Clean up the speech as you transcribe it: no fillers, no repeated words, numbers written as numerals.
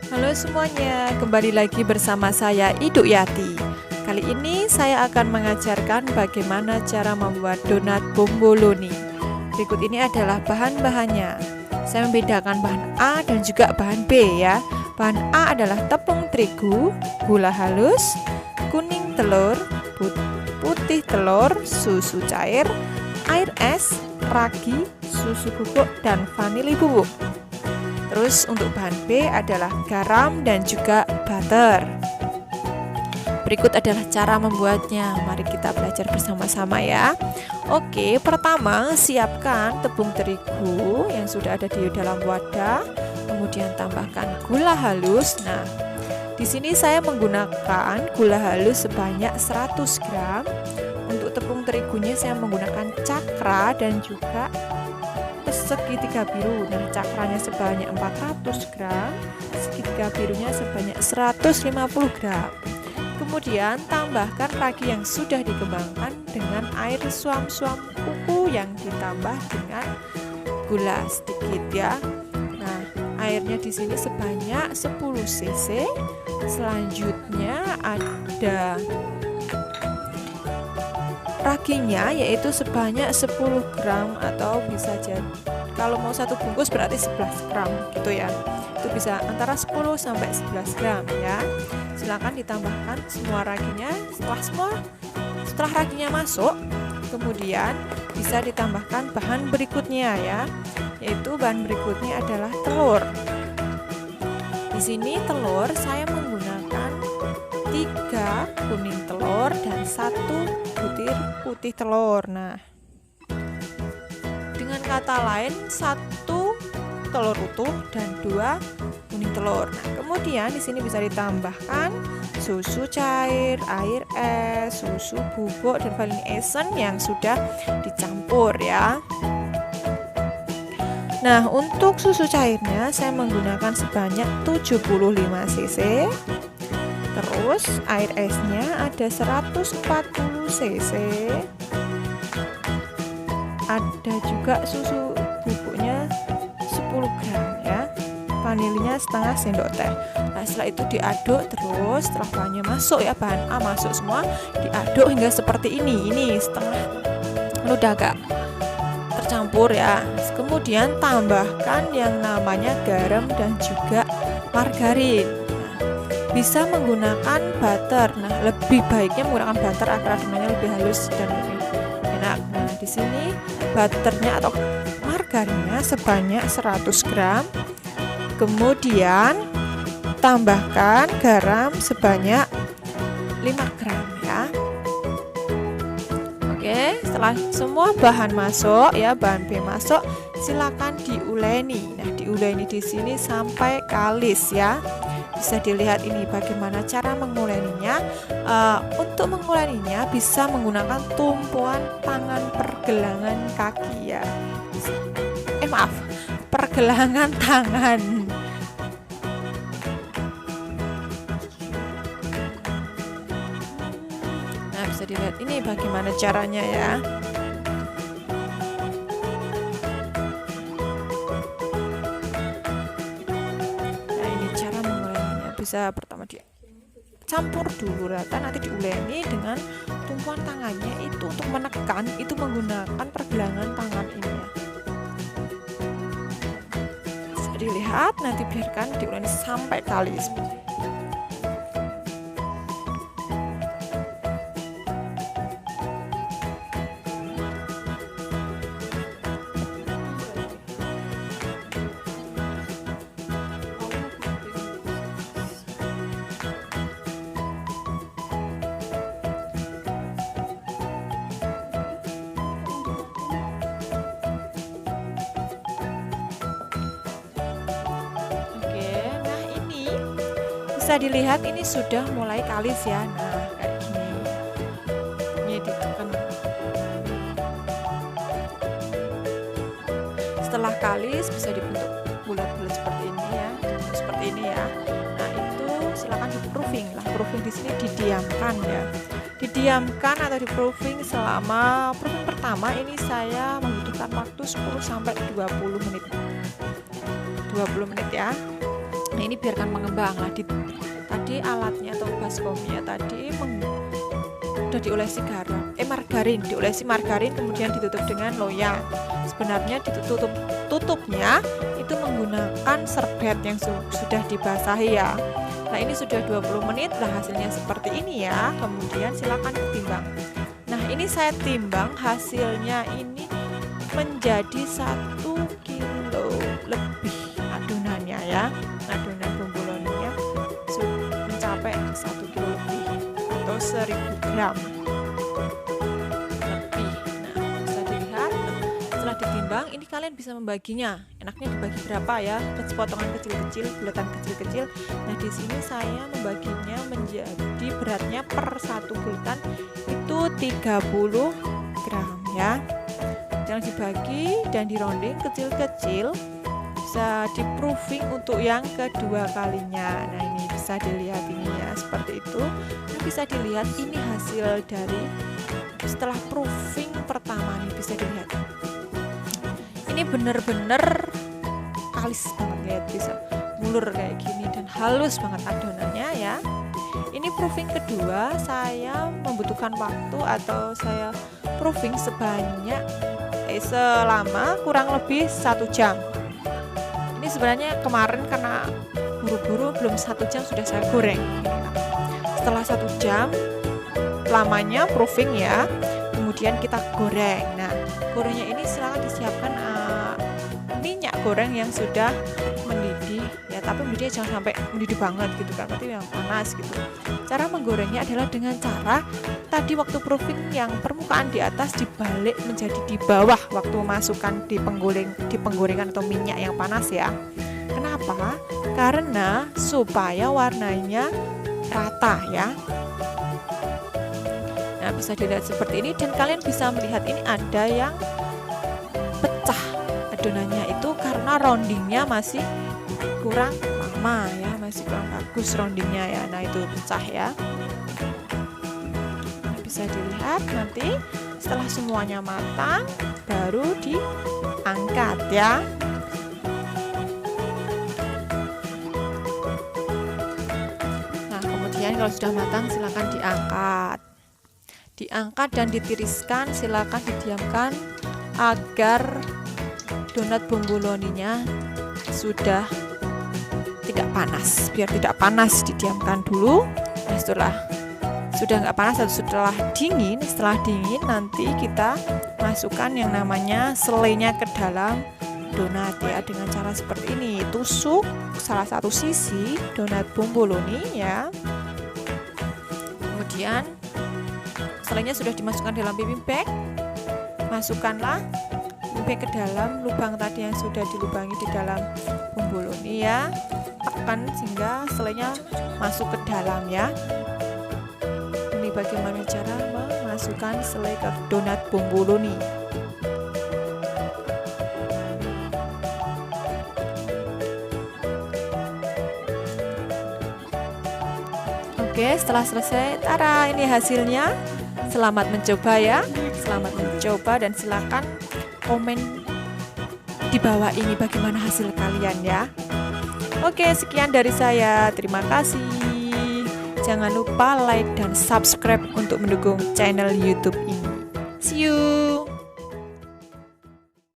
Halo semuanya, kembali lagi bersama saya Iduk Yati. Kali ini saya akan mengajarkan bagaimana cara membuat donat bomboloni. Berikut ini adalah bahan-bahannya. Saya membedakan bahan A dan juga bahan B ya. Bahan A adalah tepung terigu, gula halus, kuning telur, putih telur, susu cair, air es, ragi, susu bubuk, dan vanili bubuk. Terus untuk bahan B adalah garam dan juga butter. Berikut adalah cara membuatnya. Mari kita belajar bersama-sama ya. Oke, pertama siapkan tepung terigu yang sudah ada di dalam wadah. Kemudian tambahkan gula halus. Nah, di sini saya menggunakan gula halus sebanyak 100 gram. Untuk tepung terigunya saya menggunakan cakra dan juga segitiga biru. Nah, cakranya sebanyak 400 gram, segitiga birunya sebanyak 150 gram. Kemudian tambahkan ragi yang sudah dikembangkan dengan air suam-suam kuku yang ditambah dengan gula sedikit ya. Nah, airnya di sini sebanyak 10 cc. Selanjutnya ada raginya, yaitu sebanyak 10 gram atau bisa jadi kalau mau satu bungkus berarti 11 gram gitu ya. Itu bisa antara 10 sampai 11 gram ya. Silakan ditambahkan semua raginya. Setelah raginya masuk, kemudian bisa ditambahkan bahan berikutnya ya. Yaitu bahan berikutnya adalah telur. Di sini telur saya menggunakan 3 kuning telur dan 1 butir putih telur. Nah, dengan kata lain 1 telur utuh dan 2 kuning telur. Nah, kemudian di sini bisa ditambahkan susu cair, air es, susu bubuk dan vanilla essence yang sudah dicampur ya. Nah, untuk susu cairnya saya menggunakan sebanyak 75 cc. Terus air esnya ada 140 cc. Ada juga susu bubuknya 10 gram ya. Vanilinya setengah sendok teh. Nah, setelah itu diaduk terus. Setelah bahannya masuk ya, bahan A masuk semua, diaduk hingga seperti ini. Ini setengah udah agak tercampur ya. Kemudian tambahkan yang namanya garam dan juga margarin. Bisa menggunakan butter. Nah, lebih baiknya menggunakan butter agar adonannya lebih halus dan lebih enak. Nah, di sini butternya atau margarinnya sebanyak 100 gram. Kemudian tambahkan garam sebanyak 5 gram ya. Oke, setelah semua bahan masuk ya, bahan B masuk, silakan diuleni. Nah, diuleni di sini sampai kalis ya. Bisa dilihat ini bagaimana cara menguleninya. Untuk menguleninya bisa menggunakan tumpuan tangan pergelangan kaki ya. Pergelangan tangan. Nah, bisa dilihat ini bagaimana caranya ya. Bisa pertama dia campur dulu rata, nanti diuleni dengan tumpuan tangannya itu untuk menekan, itu menggunakan pergelangan tangan ini ya. Bisa dilihat, nanti biarkan diuleni sampai kalis. Bisa dilihat ini sudah mulai kalis ya. Nah, kayak gini. Ini ditekan. Setelah kalis bisa dibentuk bulat-bulat seperti ini ya. Seperti ini ya. Nah, itu silakan di proofing lah. Proofing di sini didiamkan ya. Didiamkan atau di proofing selama proofing pertama ini saya membutuhkan waktu 10 sampai 20 menit. 20 menit ya. Nah, ini biarkan mengembang lah. Tadi alatnya atau baskomnya tadi udah diolesi diolesi margarin, kemudian ditutup dengan loyang. Sebenarnya tutupnya itu menggunakan serbet yang sudah dibasahi ya. Nah, ini sudah 20 menit lah, hasilnya seperti ini ya. Kemudian silakan ditimbang. Nah, ini saya timbang hasilnya ini menjadi 1 kilo lebih adonannya ya. Adonan bomboloninya mencapai 1 kilo lebih atau 1000 gram lebih. Nah, bisa dilihat setelah ditimbang ini kalian bisa membaginya. Enaknya dibagi berapa ya? Potongan kecil-kecil, bulatan kecil-kecil. Nah, di sini saya membaginya menjadi beratnya per 1 bulatan itu 30 gram ya. Jangan dibagi dan dironding kecil-kecil, bisa di proofing untuk yang kedua kalinya. Nah, ini bisa dilihat ini ya, seperti itu. Nah, bisa dilihat ini hasil dari setelah proofing pertama nih, bisa dilihat ini bener-bener kalis banget, lihat bisa mulur kayak gini dan halus banget adonannya ya. Ini proofing kedua, saya membutuhkan waktu atau saya proofing selama kurang lebih 1 jam. Ini sebenarnya kemarin karena buru-buru belum 1 jam sudah saya goreng. Setelah 1 jam lamanya proofing ya, kemudian kita goreng. Nah, gorengnya ini silakan disiapkan minyak goreng yang sudah mendidih ya, tapi mendidih jangan sampai mendidih banget gitu kan, berarti yang panas gitu. Cara menggorengnya adalah dengan cara tadi waktu proofing yang permukaan di atas dibalik menjadi di bawah waktu masukkan di penggorengan atau minyak yang panas ya. Kenapa? Karena supaya warnanya rata ya. Nah, bisa dilihat seperti ini dan kalian bisa melihat ini ada yang pecah adonannya itu karena roundingnya masih kurang lama ya, masih kurang bagus roundingnya ya. Nah, itu pecah ya. Nah, bisa dilihat nanti setelah semuanya matang baru diangkat ya. Nah, kemudian kalau sudah matang silakan diangkat dan ditiriskan. Silakan didiamkan agar donat bomboloninya sudah tidak panas, biar tidak panas didiamkan dulu. Nah, setelah sudah nggak panas atau setelah dingin nanti kita masukkan yang namanya selainya ke dalam donat ya, dengan cara seperti ini. Tusuk salah satu sisi donat bomboloni ya, kemudian selainya sudah dimasukkan dalam piping bag, masukkanlah piping ke dalam lubang tadi yang sudah dilubangi di dalam bomboloni ya, tekan sehingga selainya masuk ke dalam ya. Ini bagaimana cara memasukkan selai ke donat bomboloni. Oke, setelah selesai, tara, ini hasilnya. Selamat mencoba ya, selamat mencoba dan silakan komen di bawah ini bagaimana hasil kalian ya. Oke, sekian dari saya, terima kasih. Jangan lupa like dan subscribe untuk mendukung channel YouTube ini. See you.